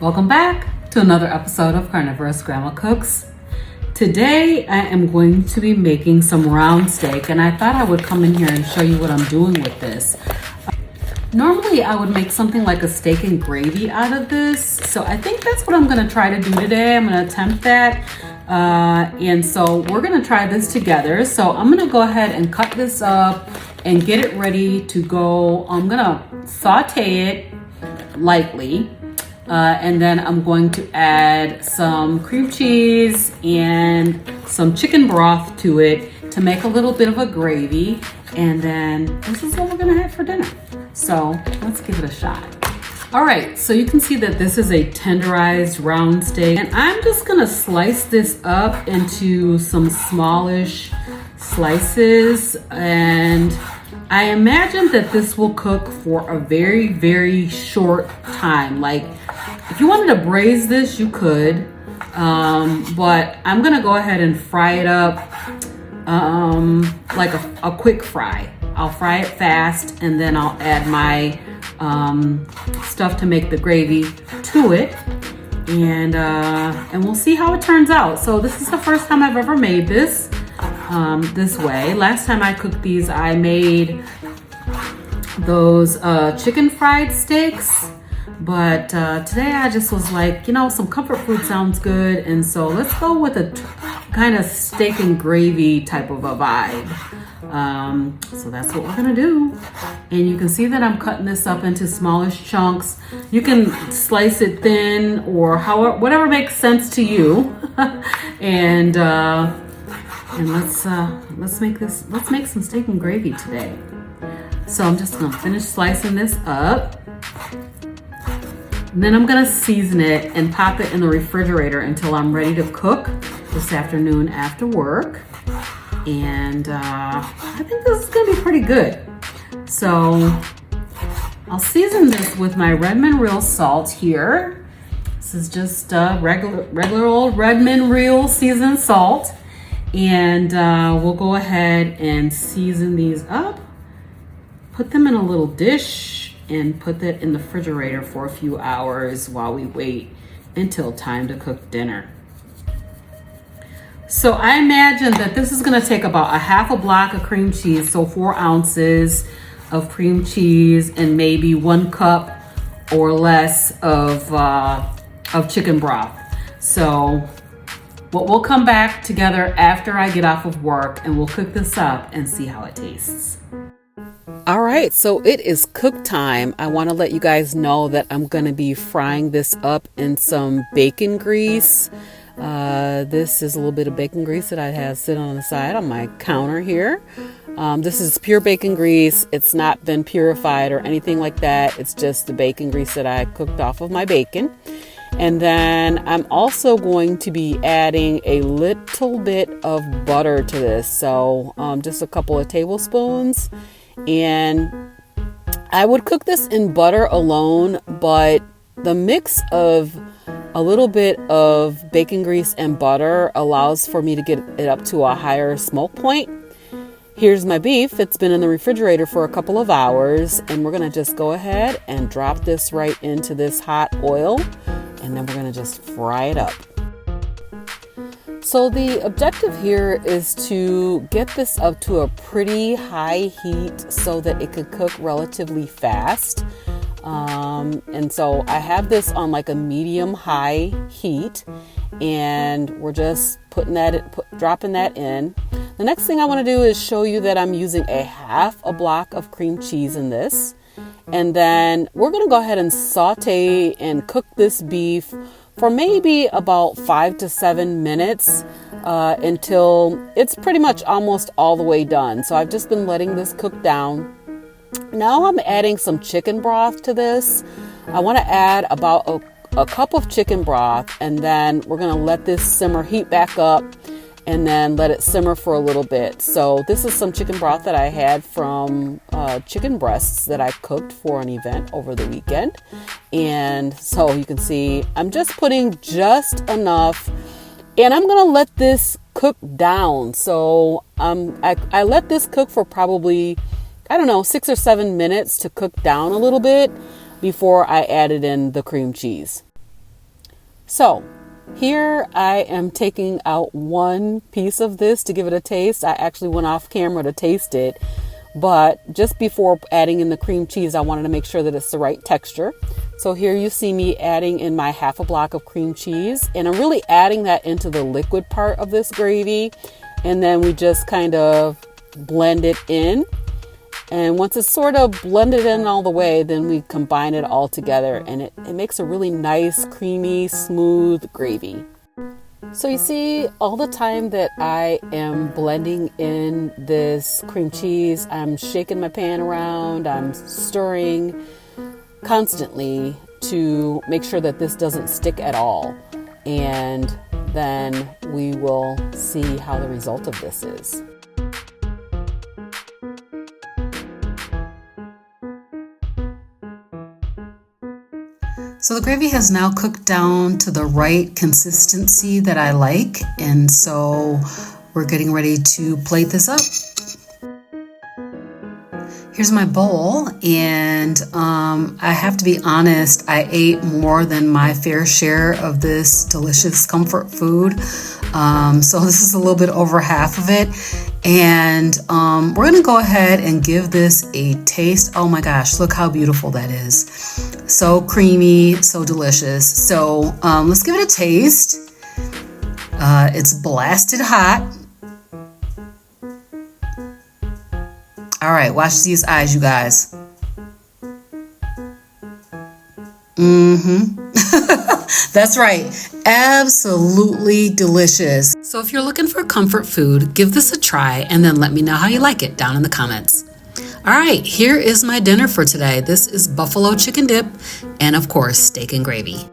Welcome back to another episode of Carnivore Grandma Cooks. Today I am going to be making some round steak, and I thought I would come in here and show you what I'm doing with this. Normally I would make something like a steak and gravy out of this, so I think that's what I'm going to try to do today. I'm going to attempt that, and so we're going to try this together. So I'm going to go ahead and cut this up and get it ready to go. I'm going to saute it lightly. And then I'm going to add some cream cheese and some chicken broth to it to make a little bit of a gravy. And then this is what we're gonna have for dinner. So let's give it a shot. All right, so you can see that this is a tenderized round steak. And I'm just gonna slice this up into some smallish slices. And I imagine that this will cook for a very, very short time. Like, if you wanted to braise this, you could, but I'm gonna go ahead and fry it up like a quick fry. I'll fry it fast, and then I'll add my stuff to make the gravy to it, and we'll see how it turns out. So this is the first time I've ever made this this way. Last time I cooked these, I made those chicken fried steaks. But today I just was like, some comfort food sounds good. And so let's go with a kind of steak and gravy type of a vibe. So that's what we're gonna do. And you can see that I'm cutting this up into smallish chunks. You can slice it thin or whatever makes sense to you. and let's make some steak and gravy today. So I'm just gonna finish slicing this up. And then I'm gonna season it and pop it in the refrigerator until I'm ready to cook this afternoon after work. And I think this is gonna be pretty good. So I'll season this with my Redmond Real salt here. This is just regular old Redmond Real seasoned salt. And we'll go ahead and season these up, put them in a little dish, and put that in the refrigerator for a few hours while we wait until time to cook dinner. So I imagine that this is gonna take about a half a block of cream cheese, so 4 ounces of cream cheese and maybe 1 cup or less of chicken broth. So we'll come back together after I get off of work, and we'll cook this up and see how it tastes. All right, so it is cook time. I want to let you guys know that I'm going to be frying this up in some bacon grease. This is a little bit of bacon grease that I have sitting on the side on my counter here. This is pure bacon grease. It's not been purified or anything like that. It's just the bacon grease that I cooked off of my bacon. And then I'm also going to be adding a little bit of butter to this. So just a couple of tablespoons. And I would cook this in butter alone, but the mix of a little bit of bacon grease and butter allows for me to get it up to a higher smoke point. Here's my beef. It's been in the refrigerator for a couple of hours, and we're going to just go ahead and drop this right into this hot oil, and then we're going to just fry it up. So the objective here is to get this up to a pretty high heat so that it could cook relatively fast. And so I have this on like a medium high heat, and we're just dropping that in. The next thing I want to do is show you that I'm using a half a block of cream cheese in this. And then we're going to go ahead and saute and cook this beef for maybe about 5 to 7 minutes until it's pretty much almost all the way done. So I've just been letting this cook down. Now I'm adding some chicken broth to this. I want to add about a cup of chicken broth, and then we're going to let this heat back up, and then let it simmer for a little bit. So this is some chicken broth that I had from chicken breasts that I cooked for an event over the weekend. And so you can see I'm just putting just enough, and I'm gonna let this cook down. So I let this cook for probably, 6 or 7 minutes to cook down a little bit before I added in the cream cheese. So here I am taking out one piece of this to give it a taste. I actually went off camera to taste it, but just before adding in the cream cheese, I wanted to make sure that it's the right texture. So here you see me adding in my half a block of cream cheese, and I'm really adding that into the liquid part of this gravy. And then we just kind of blend it in. And once it's sort of blended in all the way, then we combine it all together, and it makes a really nice, creamy, smooth gravy. So you see, all the time that I am blending in this cream cheese, I'm shaking my pan around, I'm stirring constantly to make sure that this doesn't stick at all. And then we will see how the result of this is. So the gravy has now cooked down to the right consistency that I like, and so we're getting ready to plate this up. Here's my bowl, and I have to be honest, I ate more than my fair share of this delicious comfort food. So this is a little bit over half of it. And we're gonna go ahead and give this a taste. Oh my gosh, look how beautiful that is. So creamy, so delicious. So let's give it a taste. It's blasted hot. All right, watch these eyes, you guys. That's right. Absolutely delicious. So if you're looking for comfort food, give this a try and then let me know how you like it down in the comments. All right, here is my dinner for today. This is buffalo chicken dip and of course, steak and gravy.